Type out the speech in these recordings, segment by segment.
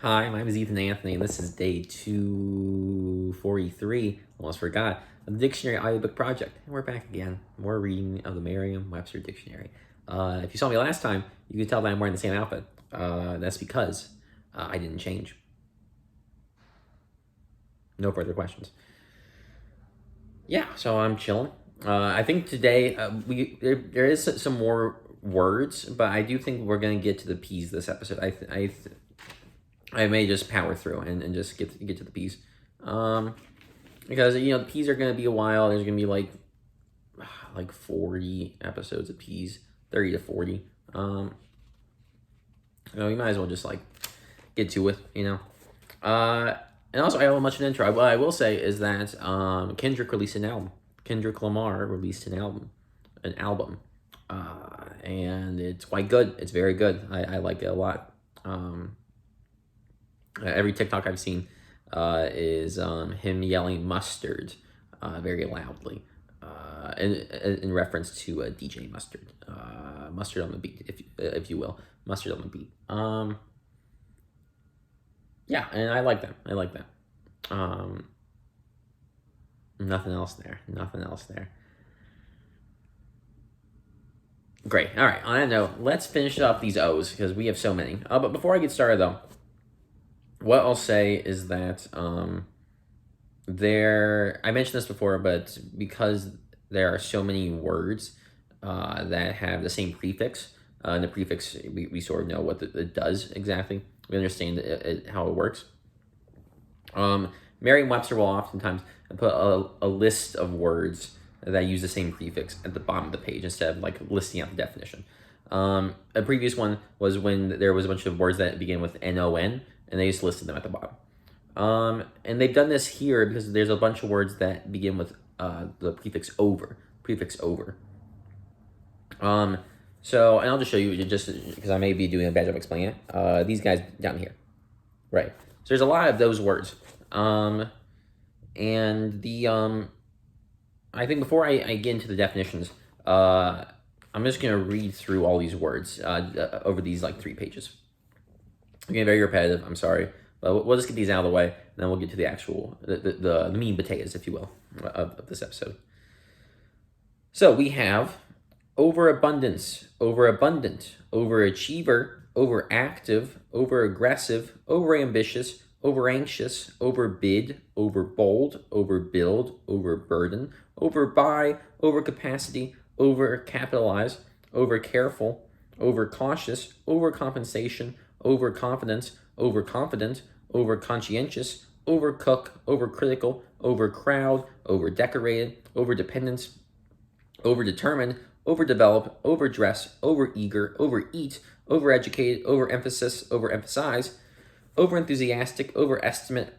Hi, my name is Ethan Anthony, and this is day 243, almost forgot, of the Dictionary Audiobook Project. And we're back again. More reading of the Merriam-Webster Dictionary. If you saw me last time, you could tell that I'm wearing the same outfit. That's because I didn't change. No further questions. Yeah, so I'm chilling. I think today there is some more words, but I do think we're going to get to the P's this episode. I may just power through and just get to the P's. Because the P's are gonna be a while. There's gonna be like 40 episodes of P's, 30 to 40. You might as well just get to it. And also I don't have much of an intro. What I will say is that Kendrick released an album. Kendrick Lamar released an album, and it's quite good. It's very good. I like it a lot. Every TikTok I've seen is him yelling mustard very loudly in reference to DJ Mustard. Mustard on the beat, if you will. Mustard on the beat. Yeah, and I like that. Nothing else there. Great. All right, on that note, let's finish up these O's because we have so many. But before I get started, though, what I'll say is that I mentioned this before, but because there are so many words that have the same prefix, and the prefix, we sort of know what it does exactly. We understand how it works. Merriam-Webster will oftentimes put a list of words that use the same prefix at the bottom of the page instead of listing out the definition. A previous one was when there was a bunch of words that begin with NON, and they just listed them at the bottom. And they've done this here because there's a bunch of words that begin with the prefix over. So, and I'll just show you just because I may be doing a bad job explaining it. These guys down here, right? So there's a lot of those words. And I think before I get into the definitions, I'm just gonna read through all these words over these 3 pages. Again, very repetitive. I'm sorry, but we'll just get these out of the way, and then we'll get to the actual the meat and potatoes, if you will, of this episode. So we have overabundance, overabundant, overachiever, overactive, overaggressive, overambitious, overanxious, overbid, overbold, overbuild, overburden, overbuy, overcapacity, overcapitalize, overcareful, overcautious, overcompensation, overconfidence, overconfident, overconscientious, overcook, overcritical, overcrowd, overdecorated, overdependence, overdetermined, overdevelop, overdress, overeager, overeat, overeducated, overemphasis, overemphasize, overenthusiastic, overestimate,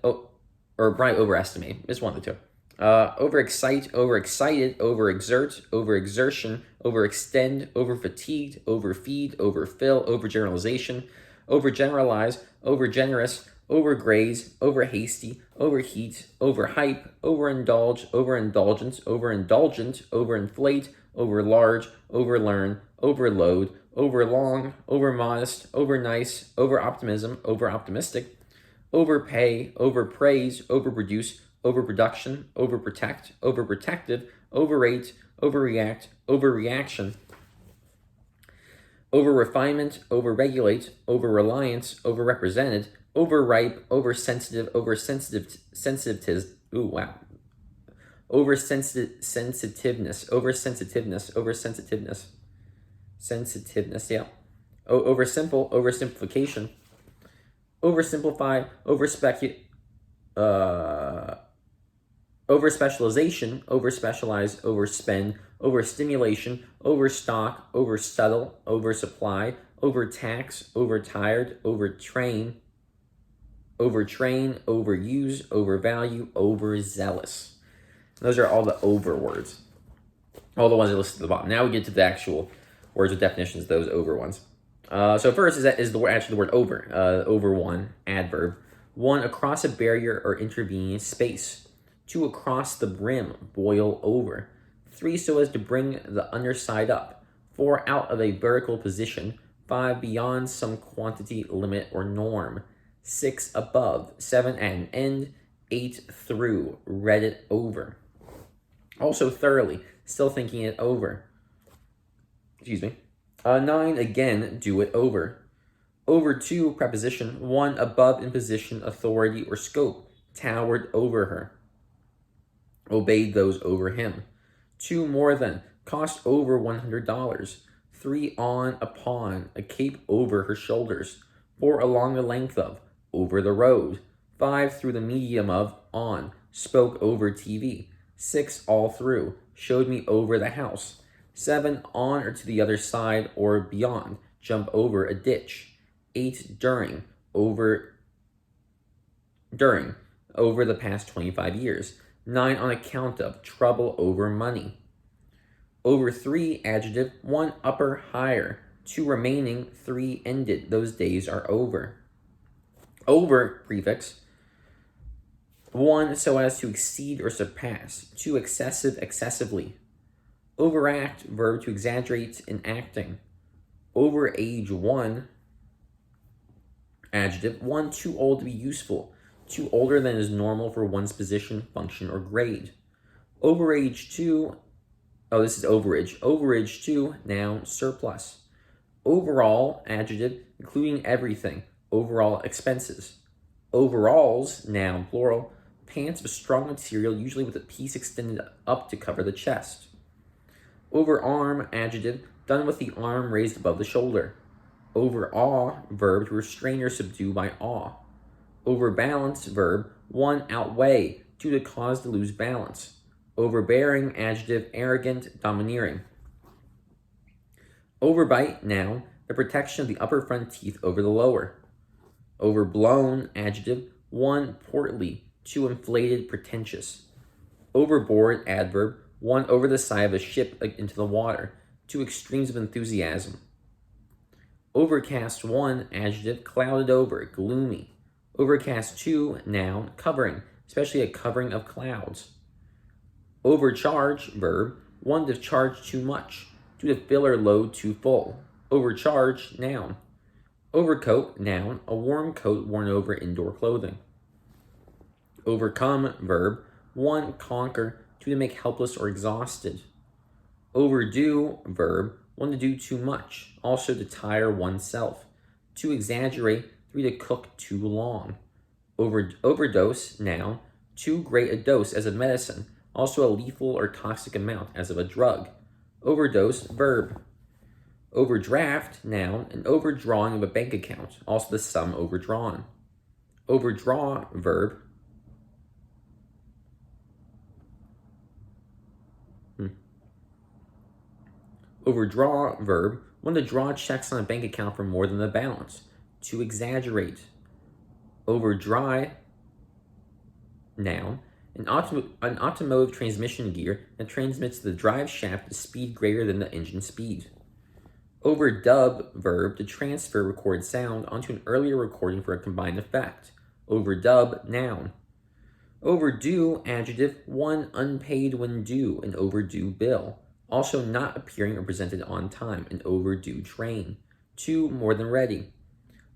overestimate. It's one of the two. Overexcite, overexcited, overexert, overexertion, overextend, overfatigued, overfeed, overfill, overgeneralization, overgeneralize, overgenerous, overgraze, overhasty, overheat, overhype, overindulge, overindulgence, overindulgent, overinflate, overlarge, overlearn, overload, overlong, overmodest, overnice, overoptimism, overoptimistic, overpay, overpraise, overproduce, overproduction, overprotect, overprotective, overrate, overreact, overreaction, over-refinement, over-regulate, over-reliance, over-represented, overripe, oversensitive, oversensitiveness, sensitiveness, yeah. Oversimple, oversimplification, oversimplify, overspecialization, overspecialize, overspend, overstimulation, overstock, oversubtle, oversupply, overtax, overtired, overtrain, overuse, overvalue, overzealous. Those are all the over words. All the ones that are listed at the bottom. Now we get to the actual words with definitions, those over ones. So first is the word over. Over one, adverb. 1, across a barrier or intervening space. 2, across the brim, boil over. 3, so as to bring the underside up. 4, out of a vertical position. 5, beyond some quantity, limit, or norm. 6 above, 7 at an end, 8 through, read it over. Also thoroughly, still thinking it over. Excuse me. 9 again, do it over. Over 2, preposition, 1 above in position, authority, or scope, towered over her. Obeyed those over him. 2 more than, cost over $100. 3 on, upon, a cape over her shoulders. 4 along the length of, over the road. 5 through the medium of, on, spoke over TV. 6 all through, showed me over the house. 7 on or to the other side or beyond, jump over a ditch. 8 during, over the past 25 years. 9 on account of, trouble over money. Over 3, adjective, 1 upper, higher. 2 remaining, 3 ended, those days are over. Over, prefix, 1 so as to exceed or surpass. 2 excessive, excessively. Overact, verb to exaggerate in acting. Over age 1, adjective, 1 too old to be useful. 2 older than is normal for one's position, function, or grade. Overage 2, this is overage. Overage 2, noun, surplus. Overall, adjective, including everything. Overall expenses. Overalls, noun, plural. Pants of strong material, usually with a piece extended up to cover the chest. Overarm, adjective, done with the arm raised above the shoulder. Overawe, verb to restrain or subdue by awe. Overbalance, verb, 1 outweigh, 2 to cause to lose balance. Overbearing, adjective, arrogant, domineering. Overbite, noun, the protection of the upper front teeth over the lower. Overblown, adjective, 1 portly, 2 inflated, pretentious. Overboard, adverb, 1 over the side of a ship into the water, 2 extremes of enthusiasm. Overcast 1, adjective, clouded over, gloomy. Overcast 2, noun, covering, especially a covering of clouds. Overcharge, verb, 1 to charge too much, 2 to fill or load too full. Overcharge, noun. Overcoat, noun, a warm coat worn over indoor clothing. Overcome, verb, 1 conquer, 2 to make helpless or exhausted. Overdo, verb, 1 to do too much, also to tire oneself. 2 exaggerate, 3 to cook too long. Overdose, noun, too great a dose as of medicine, also a lethal or toxic amount as of a drug. Overdose, verb. Overdraft, noun, an overdrawing of a bank account, also the sum overdrawn. Overdraw, verb. Overdraw, verb, 1 to draw checks on a bank account for more than the balance. To exaggerate. Overdry, noun, an automotive transmission gear that transmits the drive shaft a speed greater than the engine speed. Overdub, verb, to transfer recorded sound onto an earlier recording for a combined effect. Overdub, noun. Overdue, adjective, 1 unpaid when due, an overdue bill. Also not appearing or presented on time, an overdue train. 2 more than ready.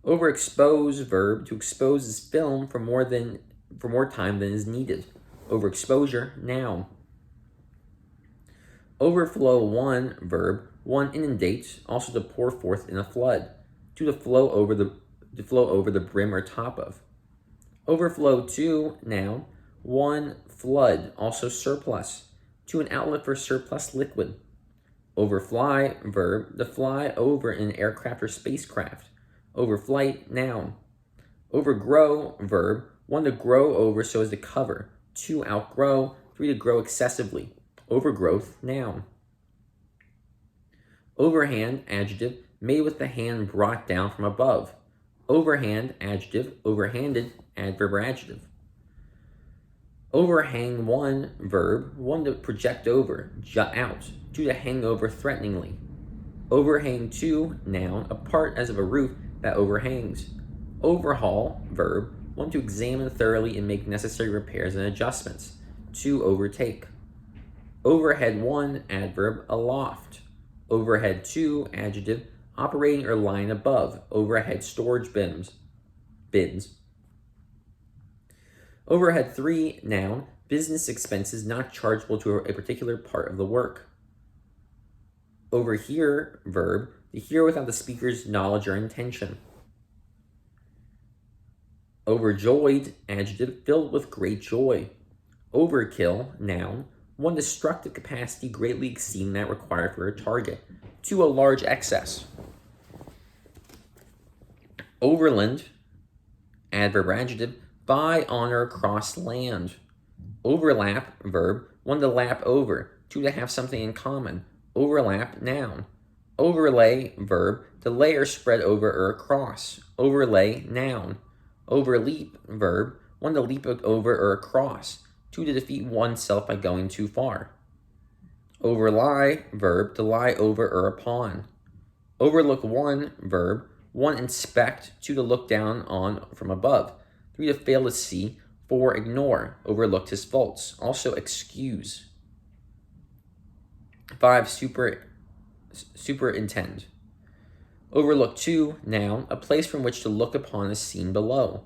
Overexpose, verb, to expose is film for more time than is needed. Overexposure, noun. Overflow 1, verb, 1 inundate, also to pour forth in a flood. 2 to flow over the brim or top of. Overflow 2, noun, 1 flood, also surplus. 2 an outlet for surplus liquid. Overfly, verb, to fly over in an aircraft or spacecraft. Overflight, noun. Overgrow, verb, 1 to grow over so as to cover. 2 outgrow, 3 to grow excessively. Overgrowth, noun. Overhand, adjective, made with the hand brought down from above. Overhand, adjective, overhanded, adverb or adjective. Overhang 1, verb, 1 to project over, jut out, 2 to hang over threateningly. Overhang 2, noun, a part as of a roof that overhangs. Overhaul, verb, 1 to examine thoroughly and make necessary repairs and adjustments. 2 overtake. Overhead 1, adverb, aloft. Overhead 2, adjective, operating or lying above, overhead storage bins. Overhead 3, noun, business expenses not chargeable to a particular part of the work. Overhear, verb, to hear without the speaker's knowledge or intention. Overjoyed, adjective, filled with great joy. Overkill, noun, one destructive capacity greatly exceeding that required for a target, to a large excess. Overland, adverb or adjective, by, on, or across land. Overlap, verb, one to lap over, two to have something in common. Overlap, noun. Overlay, verb, to lay or spread over or across. Overlay, noun. Overleap, verb, one to leap over or across, two to defeat oneself by going too far. Overlie, verb, to lie over or upon. Overlook one, verb, one inspect, two to look down on from above, three to fail to see, four ignore, overlooked his faults, also excuse. 5 superintend. Overlook 2, noun, a place from which to look upon a scene below.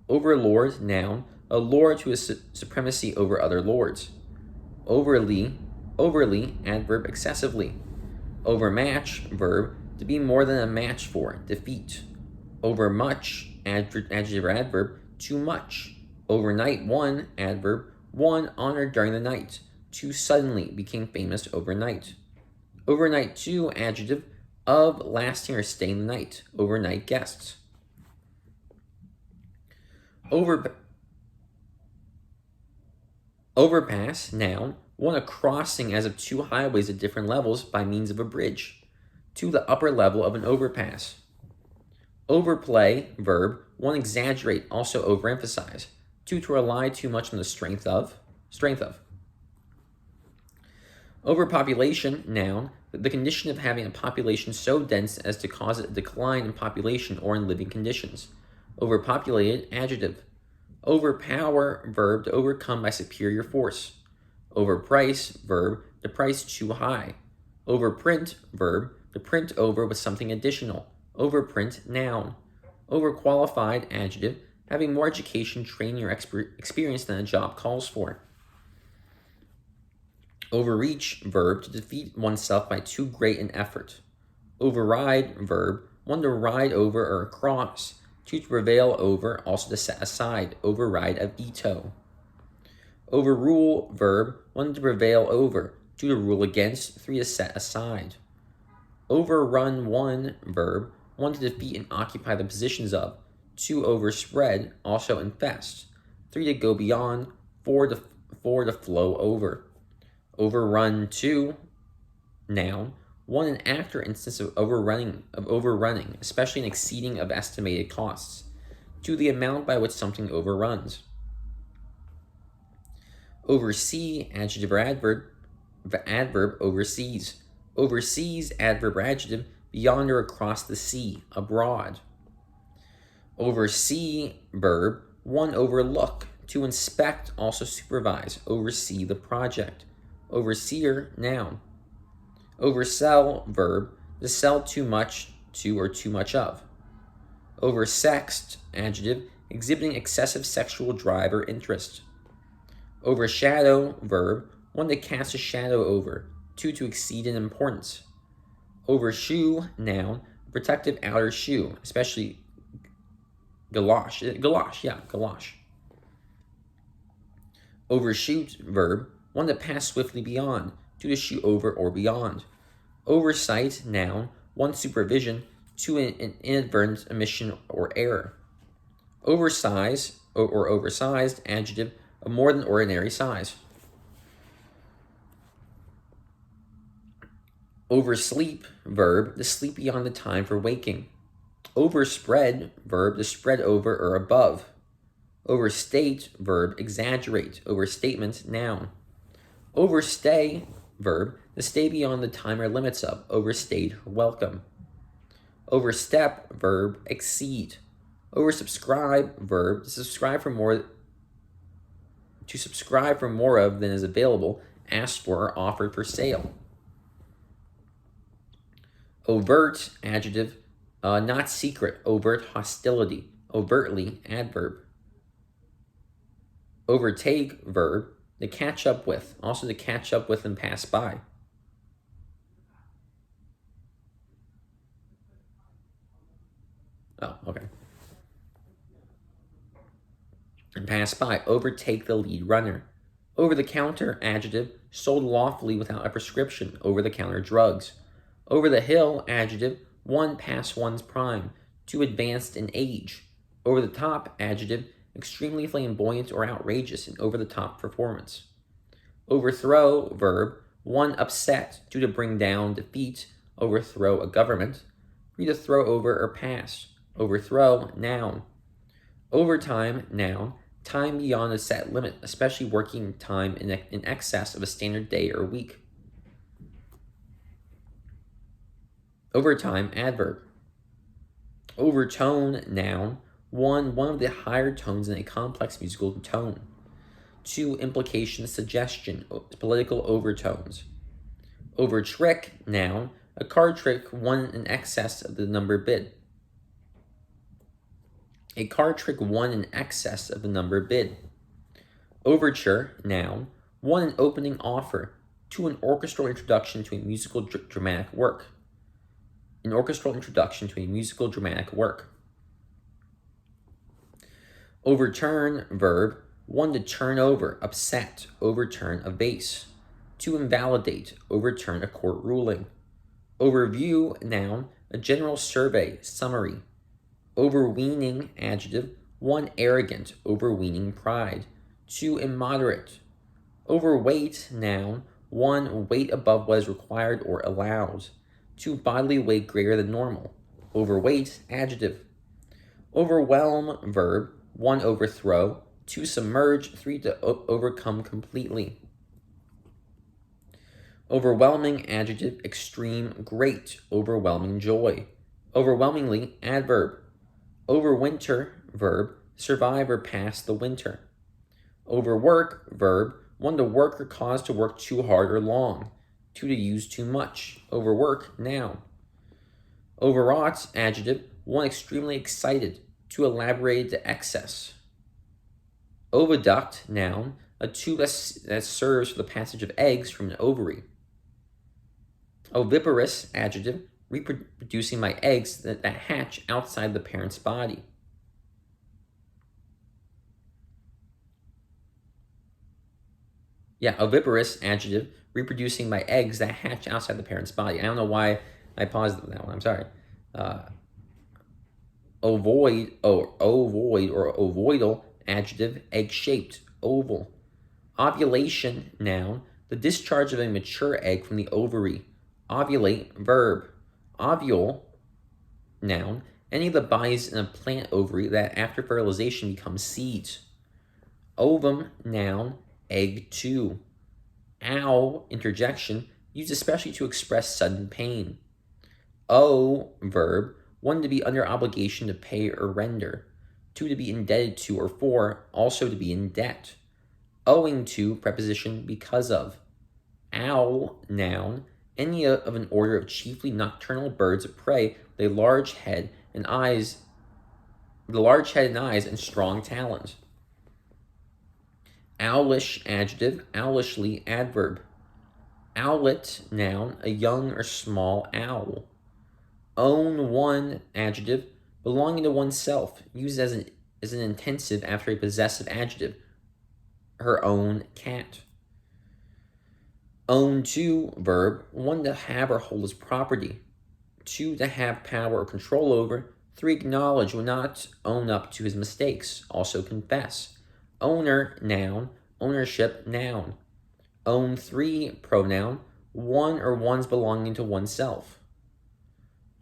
Overlord, noun, a lord who has supremacy over other lords. Overly, adverb, excessively. Overmatch, verb, to be more than a match for, defeat. Overmuch, adjective or adverb, too much. Overnight one, adverb, one honored during the night. Too suddenly, became famous overnight. Overnight two, adjective, of lasting or staying the night. Overnight guests. Overpass, noun, one a crossing as of two highways at different levels by means of a bridge. To the upper level of an overpass. Overplay, verb, one exaggerate, also overemphasize. Two, to rely too much on the strength of. Overpopulation, noun, the condition of having a population so dense as to cause a decline in population or in living conditions. Overpopulated, adjective. Overpower, verb, to overcome by superior force. Overprice, verb, the price too high. Overprint, verb, to print over with something additional. Overprint, noun. Overqualified, adjective, having more education, training, or experience than a job calls for. Overreach, verb, to defeat oneself by too great an effort. Override, verb, one to ride over or across. Two, to prevail over, also to set aside. Override, a veto. Overrule, verb, one to prevail over. Two, to rule against. Three, to set aside. Overrun one, verb, one to defeat and occupy the positions of. Two, overspread, also infest. Three, to go beyond. Four, to flow over. Overrun two, noun, one an act or instance of overrunning, especially an exceeding of estimated costs. Two, the amount by which something overruns. Oversee, adjective or adverb, overseas. Overseas, adverb or adjective, beyond or across the sea, abroad. Oversee, verb, one overlook, to inspect, also supervise, oversee the project. Overseer, noun. Oversell, verb, to sell too much to or too much of. Oversexed, adjective, exhibiting excessive sexual drive or interest. Overshadow, verb, one to cast a shadow over, two, to exceed in importance. Overshoe, noun, protective outer shoe, especially galosh. Overshoot, verb, one to pass swiftly beyond, two, to shoot over or beyond. Oversight, noun, one supervision, two, an inadvertent omission or error. Oversize or oversized, adjective, of more than ordinary size. Oversleep, verb, to sleep beyond the time for waking. Overspread, verb, to spread over or above. Overstate, verb, exaggerate. Overstatement, noun. Overstay, verb, to stay beyond the time or limits of. Overstayed or welcome. Overstep, verb, exceed. Oversubscribe, verb, to subscribe for more of than is available, asked for, or offered for sale. Overt, adjective, not secret. Overt hostility. Overtly, adverb. Overtake, verb, to catch up with. Also to catch up with and pass by. Oh, okay. And pass by. Overtake the lead runner. Over-the-counter, adjective, sold lawfully without a prescription. Over-the-counter drugs. Over the hill, adjective, one past one's prime. Too advanced in age. Over the top, adjective, extremely flamboyant or outrageous in over-the-top performance. Overthrow, verb, one upset, due to bring down, defeat, overthrow a government. To throw over or pass. Overthrow, noun. Overtime, noun, time beyond a set limit, especially working time in excess of a standard day or week. Overtime, adverb. Overtone, noun, one of the higher tones in a complex musical tone. Two, implication, suggestion, political overtones. Overtrick, noun, a card trick won in excess of the number bid. A card trick won in excess of the number bid. Overture, noun, one an opening offer. Two, an orchestral introduction to a musical dramatic work. An orchestral introduction to a musical dramatic work. Overturn, verb, one to turn over, upset, overturn a vase. To invalidate, overturn a court ruling. Overview, noun, a general survey, summary. Overweening, adjective, one arrogant, overweening pride. Two, immoderate. Overweight, noun, one weight above what is required or allowed. Two, bodily weight greater than normal. Overweight, adjective. Overwhelm, verb, one overthrow. Two, submerge. Three, to overcome completely. Overwhelming, adjective, extreme, great, overwhelming joy. Overwhelmingly, adverb. Overwinter, verb, survive or pass the winter. Overwork, verb, one to work or cause to work too hard or long. Two, to use too much. Overwork, noun. Overwrought, adjective, one extremely excited, to elaborate to excess. Oviduct, noun, a tube that serves for the passage of eggs from an ovary. Oviparous, adjective, reproducing by eggs that hatch outside the parent's body. Yeah, oviparous, adjective, reproducing by eggs that hatch outside the parent's body. I don't know why I paused that one. I'm sorry. Ovoid or ovoidal, adjective, egg-shaped, oval. Ovulation, noun, the discharge of a mature egg from the ovary. Ovulate, verb. Ovule, noun, any of the bodies in a plant ovary that after fertilization becomes seeds. Ovum, noun, egg two. Ow, interjection, used especially to express sudden pain. O, verb, one to be under obligation to pay or render. Two, to be indebted to or for, also to be in debt. Owing to, preposition, because of. Owl, noun, any of an order of chiefly nocturnal birds of prey with a large head and eyes, and strong talons. Owlish, adjective, owlishly, adverb. Owlet, noun, a young or small owl. Own one, adjective, belonging to oneself, used as an intensive after a possessive adjective. Her own cat. Own two, verb, one to have or hold as property. Two, to have power or control over. Three, acknowledge or not own up to his mistakes, also confess. Owner, noun, ownership, noun. Own three, pronoun, one or one's belonging to oneself.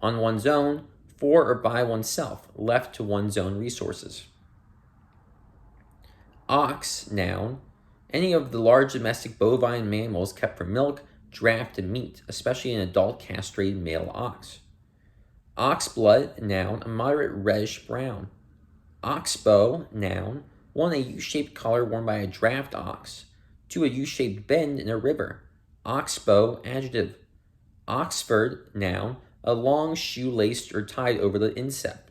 On one's own, for or by oneself, left to one's own resources. Ox, noun, any of the large domestic bovine mammals kept for milk, draft, and meat, especially an adult castrated male ox. Oxblood, noun, a moderate reddish brown. Oxbow, noun, one a U-shaped collar worn by a draft ox. Two, a U-shaped bend in a river. Oxbow, adjective. Oxford, noun, a long shoe laced or tied over the instep.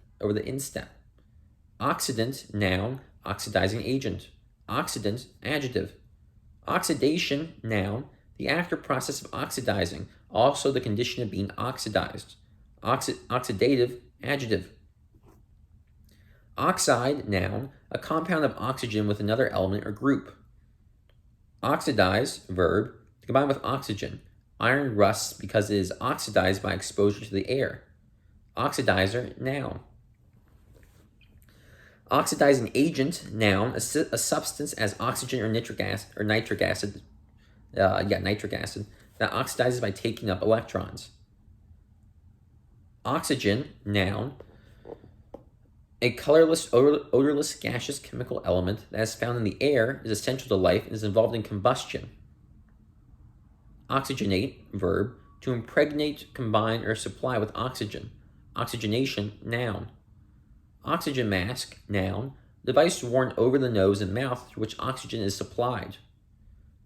Oxidant, noun, oxidizing agent. Oxidant, adjective. Oxidation, noun, the act or process of oxidizing, also the condition of being oxidized. Oxidative, adjective. Oxide, noun, a compound of oxygen with another element or group. Oxidize, verb, to combine with oxygen. Iron rusts because it is oxidized by exposure to the air. Oxidizer, noun. Oxidizing agent, noun, a substance as oxygen or nitric acid, nitric acid that oxidizes by taking up electrons. Oxygen, noun, a colorless, odorless, gaseous chemical element that is found in the air, is essential to life, and is involved in combustion. Oxygenate, verb, to impregnate, combine, or supply with oxygen. Oxygenation, noun. Oxygen mask, noun, device worn over the nose and mouth through which oxygen is supplied.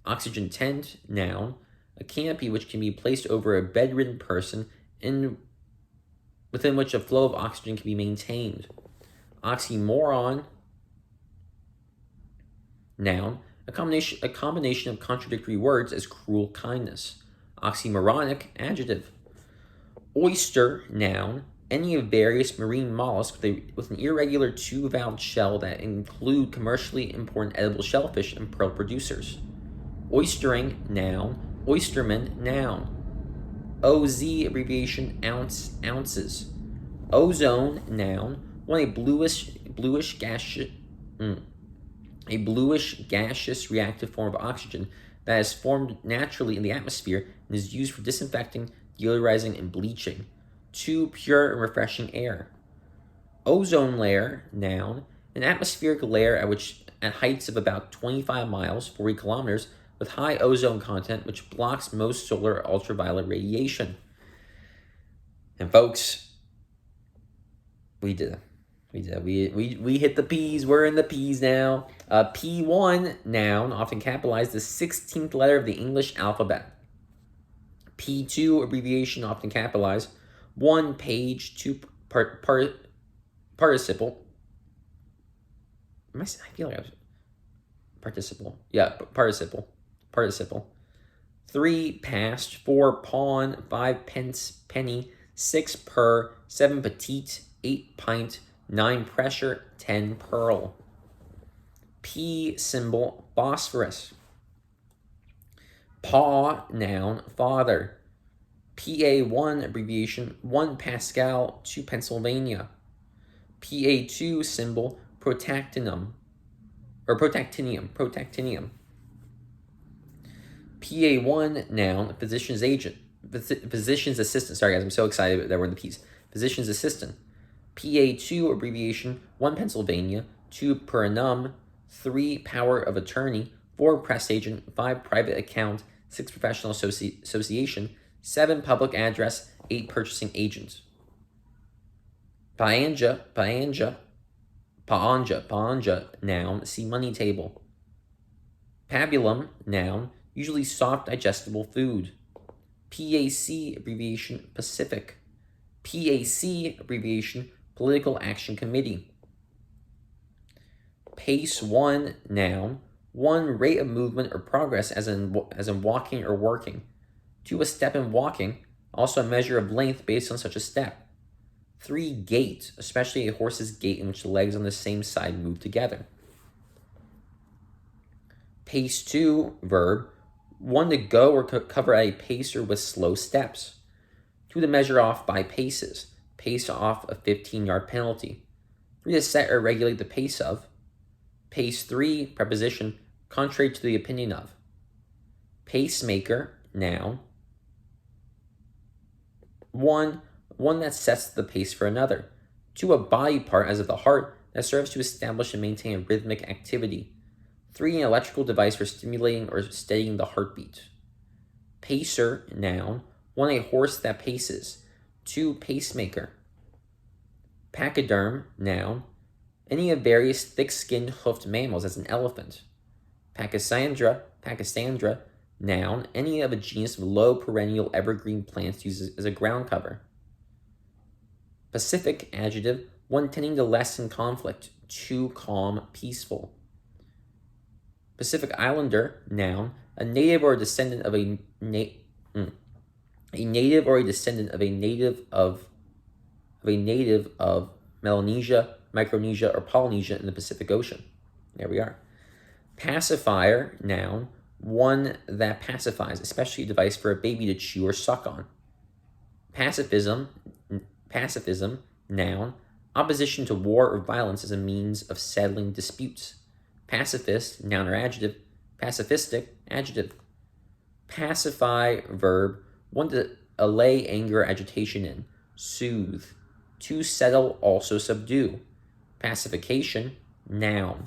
Oxygen tent, noun, a canopy which can be placed over a bedridden person within which a flow of oxygen can be maintained. Oxymoron, noun, a combination of contradictory words as cruel kindness. Oxymoronic, adjective. Oyster, noun, any of various marine mollusks with an irregular two-valved shell that include commercially important edible shellfish and pearl producers. Oystering, noun. Oysterman, noun. OZ, abbreviation, ounces. Ozone, noun. When a bluish gaseous reactive form of oxygen that is formed naturally in the atmosphere and is used for disinfecting, deodorizing, and bleaching. 2. Pure and refreshing air. Ozone layer, noun, an atmospheric layer at heights of about 25 miles, 40 kilometers, with high ozone content, which blocks most solar ultraviolet radiation. And folks, we did it. We hit the P's. We're in the P's now. P1, noun, often capitalized, the 16th letter of the English alphabet. P2, abbreviation, often capitalized. 1 page, 2 participle. I feel like I was participle. Yeah, participle. 3 past, 4 pawn, 5 pence, penny, 6 per, 7 petite, 8 pint, 9 pressure, 10 pearl. P symbol, phosphorus. Paw, noun, father. PA1, abbreviation, 1 Pascal, 2 Pennsylvania. PA2 symbol, protactinium. PA1, noun, physician's assistant. Sorry guys, I'm so excited that we're in the P's. Physician's assistant. PA2, abbreviation, 1 Pennsylvania, 2 Perenum, 3 power of attorney, 4 press agent, 5 private account, 6 professional association, 7 public address, 8 purchasing agent. Paanja, noun, see money table. Pabulum, noun, usually soft digestible food. PAC, abbreviation, Pacific. PAC, abbreviation, Political Action Committee. Pace 1, noun, 1 rate of movement or progress as in walking or working. 2 a step in walking, also a measure of length based on such a step. 3 gait, especially a horse's gait in which the legs on the same side move together. Pace 2, verb, 1 to go or cover at a pace or with slow steps. 2 to measure off by paces, pace off a 15-yard penalty. 3 to set or regulate the pace of. Pace 3, preposition, contrary to the opinion of. Pacemaker, noun, 1 that sets the pace for another. 2 a body part, as of the heart, that serves to establish and maintain a rhythmic activity. 3 an electrical device for stimulating or steadying the heartbeat. Pacer, noun, 1 a horse that paces. 2 pacemaker. Pachyderm, noun, any of various thick-skinned hoofed mammals, as an elephant. Pachysandra, noun, any of a genus of low perennial evergreen plants used as a ground cover. Pacific, adjective, 1 tending to lessen conflict. 2 calm, peaceful. Pacific Islander, noun, a native or a descendant of a native or a descendant of a native of Melanesia, Micronesia, or Polynesia in the Pacific Ocean. There we are. Pacifier, noun, one that pacifies, especially a device for a baby to chew or suck on. Pacifism, noun, opposition to war or violence as a means of settling disputes. Pacifist, noun or adjective. Pacifistic, adjective. Pacify, verb, one to allay anger or agitation in. Soothe. To settle, also subdue. Pacification, noun.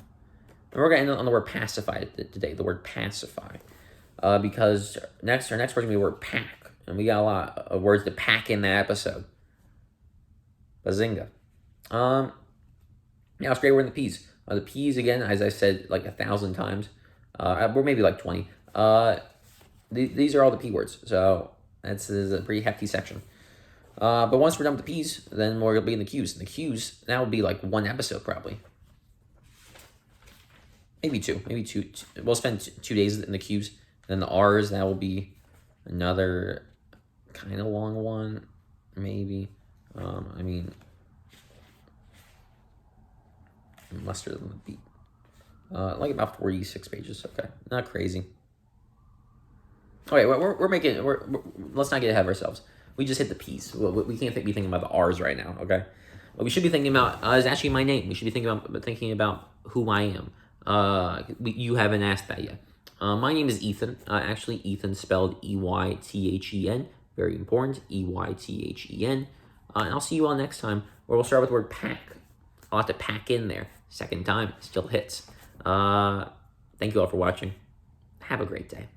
And we're going to end on the word pacify today, the word pacify. Because our next word is going to be the word pack. And we got a lot of words to pack in that episode. Bazinga. Now it's great. We're in the P's. The P's, again, as I said like 1,000 times, or maybe like 20. These are all the P words. So this is a pretty hefty section. But once we're done with the P's, then we'll be in the Q's. And the Q's, that will be like one episode probably. Maybe two. We'll spend 2 days in the Q's. Then the R's, that will be another kind of long one, maybe. Lesser than the B. Like about 46 pages. Okay, not crazy. Okay, let's not get ahead of ourselves. We just hit the P's. We can't be thinking about the R's right now. Okay, what we should be thinking about is actually my name. We should be thinking about who I am. You haven't asked that yet. My name is Ethan. Actually, Ethan spelled Eythen. Very important. Eythen. And I'll see you all next time, where we'll start with the word pack. I'll have to pack in there. Second time, still hits. Thank you all for watching. Have a great day.